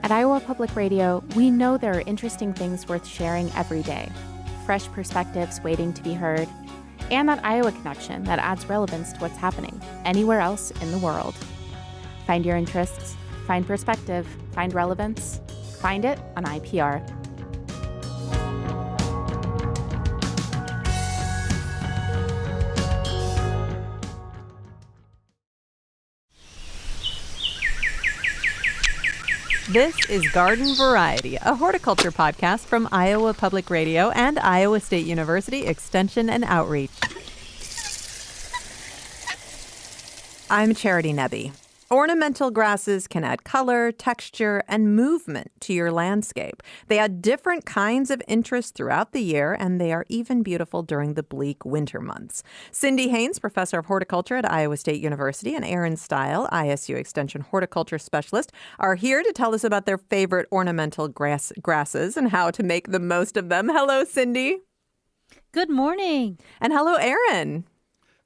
At Iowa Public Radio, we know there are interesting things worth sharing every day, fresh perspectives waiting to be heard, and that Iowa connection that adds relevance to what's happening anywhere else in the world. Find your interests, find perspective, find relevance. Find it on IPR. This is Garden Variety, a horticulture podcast from Iowa Public Radio and Iowa State University Extension and Outreach. I'm Charity Nebbe. Ornamental grasses can add color, texture, and movement to your landscape. They add different kinds of interest throughout the year, and they are even beautiful during the bleak winter months. Cindy Haynes, professor of horticulture at Iowa State University, and Aaron Stile, ISU Extension horticulture specialist, are here to tell us about their favorite ornamental grasses and how to make the most of them. Hello, Cindy. Good morning. And hello, Aaron.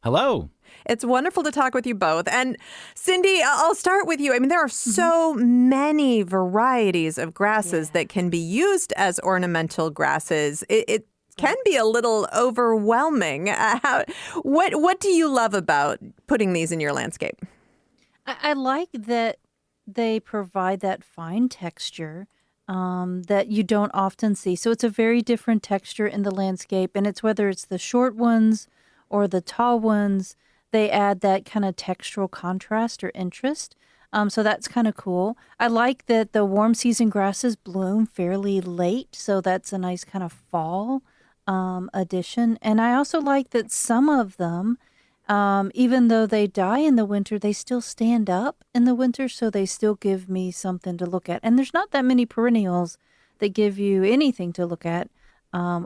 Hello. It's wonderful to talk with you both. And Cindy, I'll start with you. I mean, there are so many varieties of grasses that can be used as ornamental grasses. It can be a little overwhelming. What do you love about putting these in your landscape? I like that they provide that fine texture that you don't often see. So it's a very different texture in the landscape. And it's whether it's the short ones or the tall ones, they add that kind of textural contrast or interest. So that's kind of cool. I like that the warm season grasses bloom fairly late. So that's a nice kind of fall addition. And I also like that some of them, even though they die in the winter, they still stand up in the winter. So they still give me something to look at. And there's not that many perennials that give you anything to look at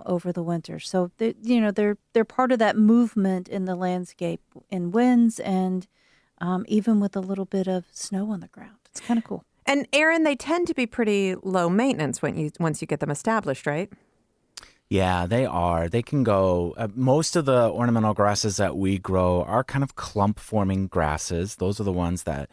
over the winter. So they're part of that movement in the landscape in winds and even with a little bit of snow on the ground. It's kind of cool. And Aaron, they tend to be pretty low maintenance once you get them established, right? Yeah, they are. They can go. Most of the ornamental grasses that we grow are kind of clump-forming grasses. Those are the ones that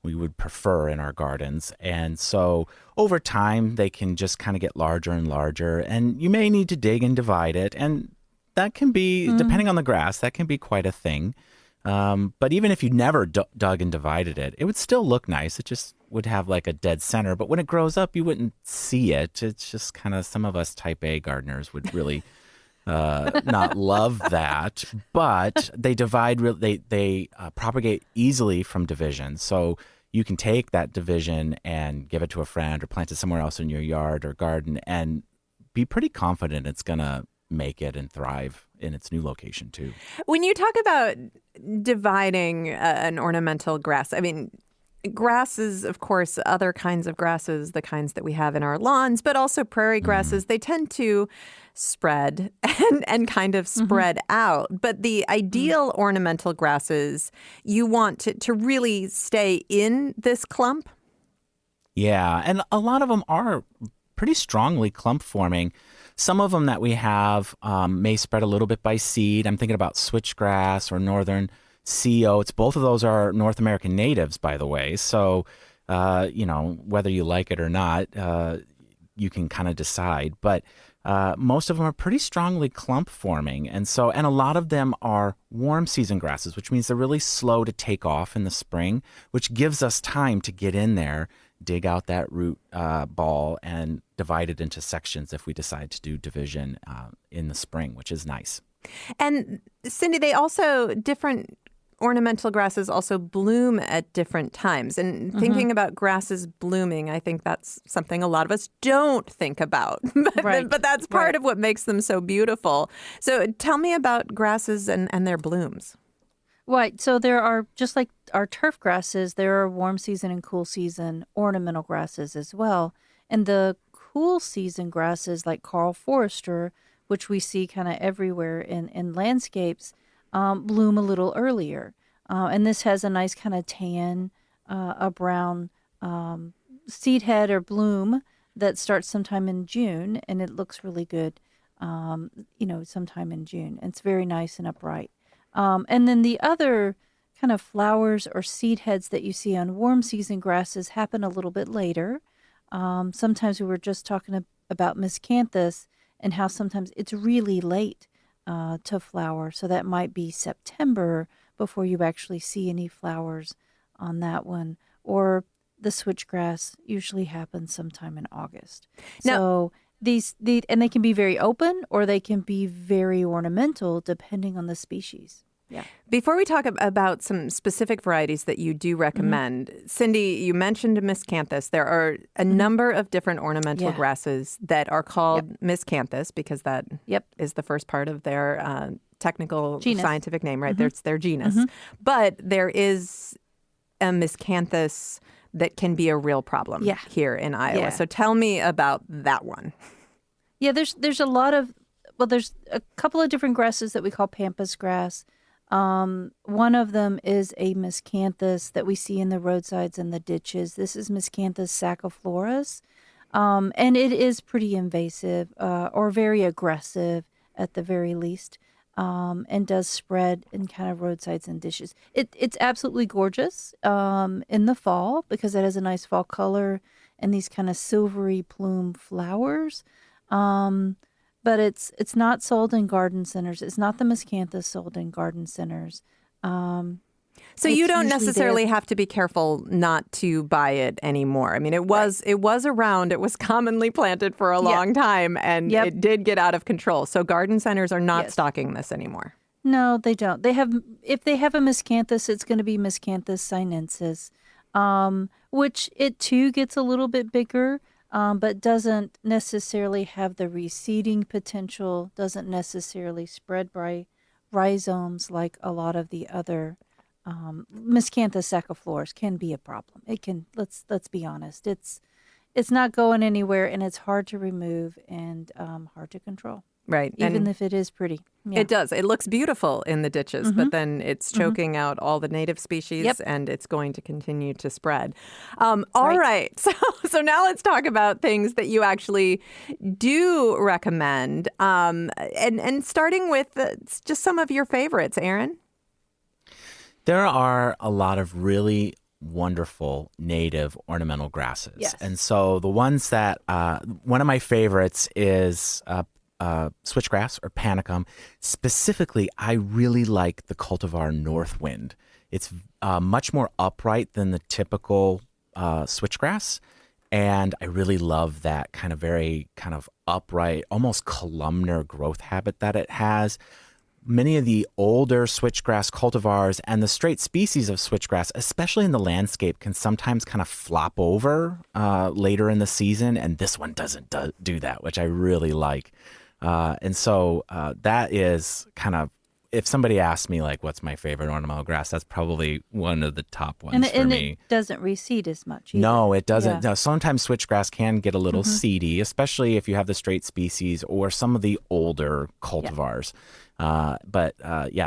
we would prefer in our gardens. And so over time, they can just kind of get larger and larger. And you may need to dig and divide it. And that can be, depending on the grass, that can be quite a thing. But even if you never dug and divided it, it would still look nice. It just would have like a dead center. But when it grows up, you wouldn't see it. It's just kind of, some of us type A gardeners would really not love that. But they divide, they propagate easily from division. So you can take that division and give it to a friend or plant it somewhere else in your yard or garden and be pretty confident it's going to make it and thrive in its new location too. When you talk about dividing an ornamental grass, I mean, grasses, of course, other kinds of grasses, the kinds that we have in our lawns, but also prairie grasses, they tend to spread and kind of spread out. But the ideal ornamental grasses, you want to really stay in this clump? Yeah, and a lot of them are pretty strongly clump forming. Some of them that we have may spread a little bit by seed. I'm thinking about switchgrass or northern sea oats. Both of those are North American natives, by the way. So, whether you like it or not, you can kind of decide. But most of them are pretty strongly clump forming. And a lot of them are warm season grasses, which means they're really slow to take off in the spring, which gives us time to get in there, dig out that root ball and divide it into sections if we decide to do division in the spring, which is nice. And Cindy, different ornamental grasses also bloom at different times. And thinking about grasses blooming, I think that's something a lot of us don't think about. But that's part of what makes them so beautiful. So tell me about grasses and their blooms. Right. So there are, just like our turf grasses, there are warm season and cool season ornamental grasses as well. And the cool season grasses like Carl Forester, which we see kind of everywhere in landscapes, bloom a little earlier. And this has a nice kind of tan, a brown seed head or bloom that starts sometime in June, and it looks really good, sometime in June. It's very nice and upright. And then the other kind of flowers or seed heads that you see on warm season grasses happen a little bit later. Sometimes we were just talking about miscanthus and how sometimes it's really late to flower. So that might be September before you actually see any flowers on that one. Or the switchgrass usually happens sometime in August. Now- So and they can be very open or they can be very ornamental depending on the species. Yeah. Before we talk about some specific varieties that you do recommend, Cindy, you mentioned miscanthus. There are a number of different ornamental Yeah. grasses that are called miscanthus because that Yep. is the first part of their technical Genus. scientific name, right? It's their genus. But there is a miscanthus that can be a real problem here in Iowa. Yeah. So tell me about that one. Yeah, there's a lot of, there's a couple of different grasses that we call pampas grass. One of them is a miscanthus that we see in the roadsides and the ditches. This is miscanthus sacciflorus, and it is pretty invasive or very aggressive at the very least, and does spread in kind of roadsides and ditches. It's absolutely gorgeous in the fall because it has a nice fall color and these kind of silvery plume flowers. But it's not sold in garden centers. It's not the miscanthus sold in garden centers. So you don't necessarily have to be careful not to buy it anymore. I mean, it was around. It was commonly planted for a long time, and it did get out of control. So garden centers are not stocking this anymore. No, they don't. If they have a miscanthus, it's going to be miscanthus sinensis, which it too gets a little bit bigger. But doesn't necessarily have the reseeding potential, doesn't necessarily spread by rhizomes like a lot of the other miscanthus sacciflorus can be a problem. It can, let's be honest, it's not going anywhere and it's hard to remove and hard to control. Right. Even if it is pretty. Yeah. It does. It looks beautiful in the ditches, but then it's choking out all the native species and it's going to continue to spread. All right. So now let's talk about things that you actually do recommend. And starting with just some of your favorites, Aaron. There are a lot of really wonderful native ornamental grasses. Yes. And so the ones that, one of my favorites is switchgrass or panicum. Specifically, I really like the cultivar Northwind. It's much more upright than the typical switchgrass. And I really love that kind of very kind of upright, almost columnar growth habit that it has. Many of the older switchgrass cultivars and the straight species of switchgrass, especially in the landscape, can sometimes kind of flop over later in the season. And this one doesn't do that, which I really like. And so that is kind of, if somebody asks me, like, what's my favorite ornamental grass, that's probably one of the top ones for me. It doesn't reseed as much either. No, it doesn't. Yeah. No, sometimes switchgrass can get a little seedy, especially if you have the straight species or some of the older cultivars. But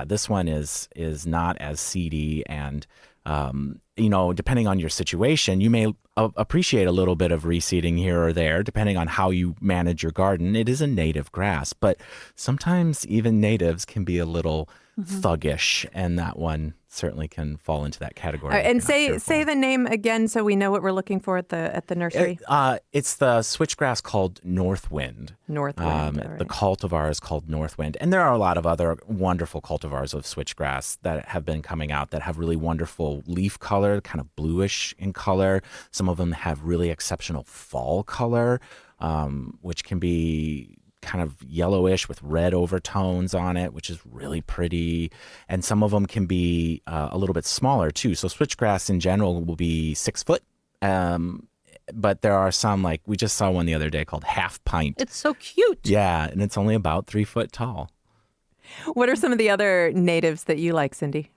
this one is not as seedy, and depending on your situation, you may appreciate a little bit of reseeding here or there, depending on how you manage your garden. It is a native grass, but sometimes even natives can be a little thuggish, and that one certainly can fall into that category. And say the name again so we know what we're looking for at the nursery. It's the switchgrass called Northwind. Northwind. The cultivar is called Northwind. And there are a lot of other wonderful cultivars of switchgrass that have been coming out that have really wonderful leaf color, kind of bluish in color. Some of them have really exceptional fall color, which can be kind of yellowish with red overtones on it, which is really pretty. And some of them can be a little bit smaller too. So switchgrass in general will be 6 foot. But there are some, like we just saw one the other day called Half Pint. It's so cute. Yeah, and it's only about 3 foot tall. What are some of the other natives that you like, Cindy?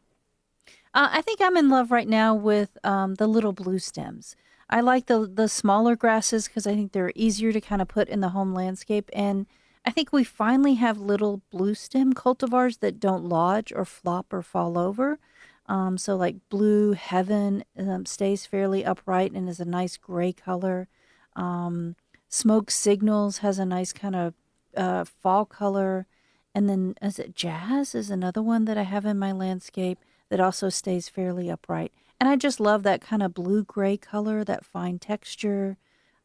I think I'm in love right now with the little blue stems. I like the smaller grasses because I think they're easier to kind of put in the home landscape. And I think we finally have little blue stem cultivars that don't lodge or flop or fall over. So like Blue Heaven stays fairly upright and is a nice gray color. Smoke Signals has a nice kind of fall color. And then is it Jazz is another one that I have in my landscape that also stays fairly upright. And I just love that kind of blue-gray color, that fine texture.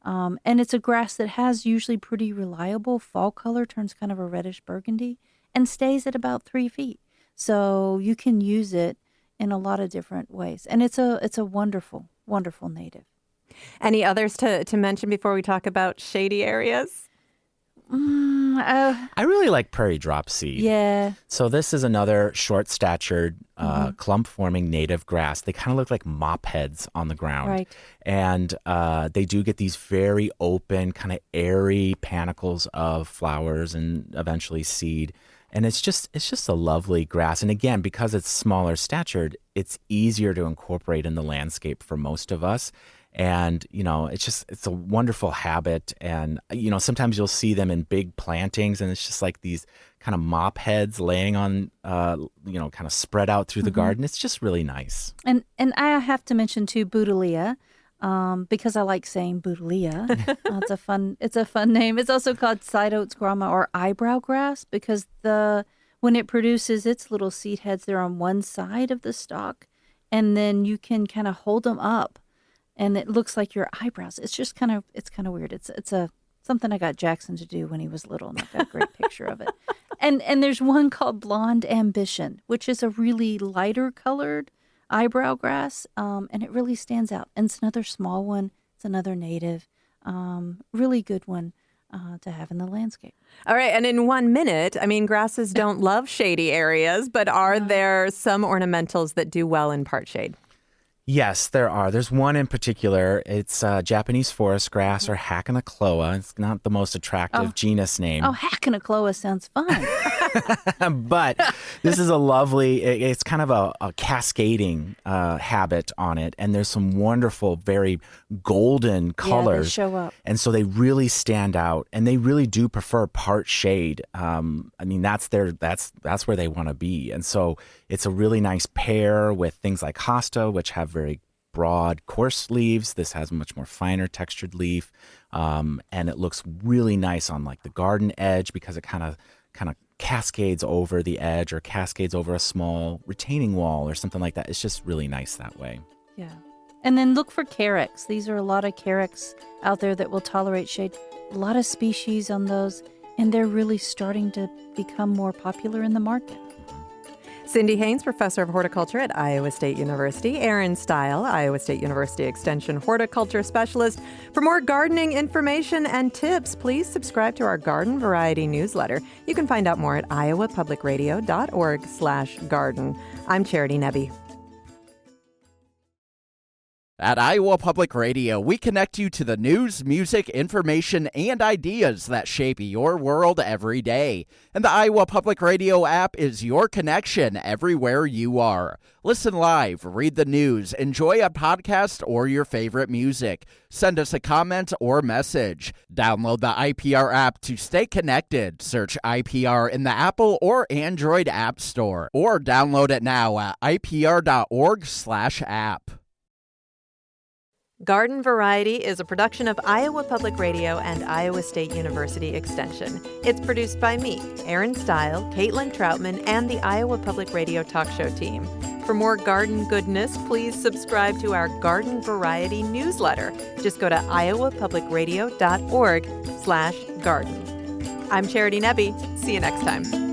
And it's a grass that has usually pretty reliable fall color, turns kind of a reddish burgundy, and stays at about 3 feet. So you can use it in a lot of different ways. And it's a wonderful, wonderful native. Any others to mention before we talk about shady areas? I really like prairie drop seed. Yeah. So this is another short-statured, clump-forming native grass. They kind of look like mop heads on the ground. Right. And they do get these very open, kind of airy panicles of flowers and eventually seed. And it's just a lovely grass. And again, because it's smaller statured, it's easier to incorporate in the landscape for most of us. And, it's a wonderful habit. And, sometimes you'll see them in big plantings and it's just like these kind of mop heads laying on, kind of spread out through the garden. It's just really nice. And I have to mention too, Boutelia, because I like saying Boutelia. It's a fun name. It's also called side oats grama or eyebrow grass because when it produces its little seed heads, they're on one side of the stalk, and then you can kind of hold them up. And it looks like your eyebrows. It's just kind of weird. It's something I got Jackson to do when he was little, and I've got a great picture of it. And there's one called Blonde Ambition, which is a really lighter colored eyebrow grass, and it really stands out. And it's another small one. It's another native, really good one to have in the landscape. All right, and in 1 minute, grasses don't love shady areas, but are there some ornamentals that do well in part shade? Yes, there are. There's one in particular. It's Japanese forest grass or Hackanachoa. It's not the most attractive genus name. Oh, Hackanachoa sounds fun. But this is a lovely, it's kind of a cascading habit on it. And there's some wonderful, very golden colors. Yeah, they show up. And so they really stand out. And they really do prefer part shade. That's where they want to be. And so it's a really nice pair with things like hosta, which have very broad, coarse leaves. This has a much more finer textured leaf. And it looks really nice on like the garden edge because it kind of cascades over the edge or cascades over a small retaining wall or something like that. It's just really nice that way. Yeah. And then look for carex. These are a lot of carex out there that will tolerate shade. A lot of species on those, and they're really starting to become more popular in the market. Cindy Haynes, professor of horticulture at Iowa State University. Aaron Stile, Iowa State University Extension horticulture specialist. For more gardening information and tips, please subscribe to our Garden Variety newsletter. You can find out more at iowapublicradio.org/garden. I'm Charity Nebbe. At Iowa Public Radio, we connect you to the news, music, information, and ideas that shape your world every day. And the Iowa Public Radio app is your connection everywhere you are. Listen live, read the news, enjoy a podcast or your favorite music. Send us a comment or message. Download the IPR app to stay connected. Search IPR in the Apple or Android App Store. Or download it now at ipr.org/app. Garden Variety is a production of Iowa Public Radio and Iowa State University Extension. It's produced by me, Aaron Stile, Caitlin Troutman, and the Iowa Public Radio talk show team. For more garden goodness, please subscribe to our Garden Variety newsletter. Just go to iowapublicradio.org/garden. I'm Charity Nebbe. See you next time.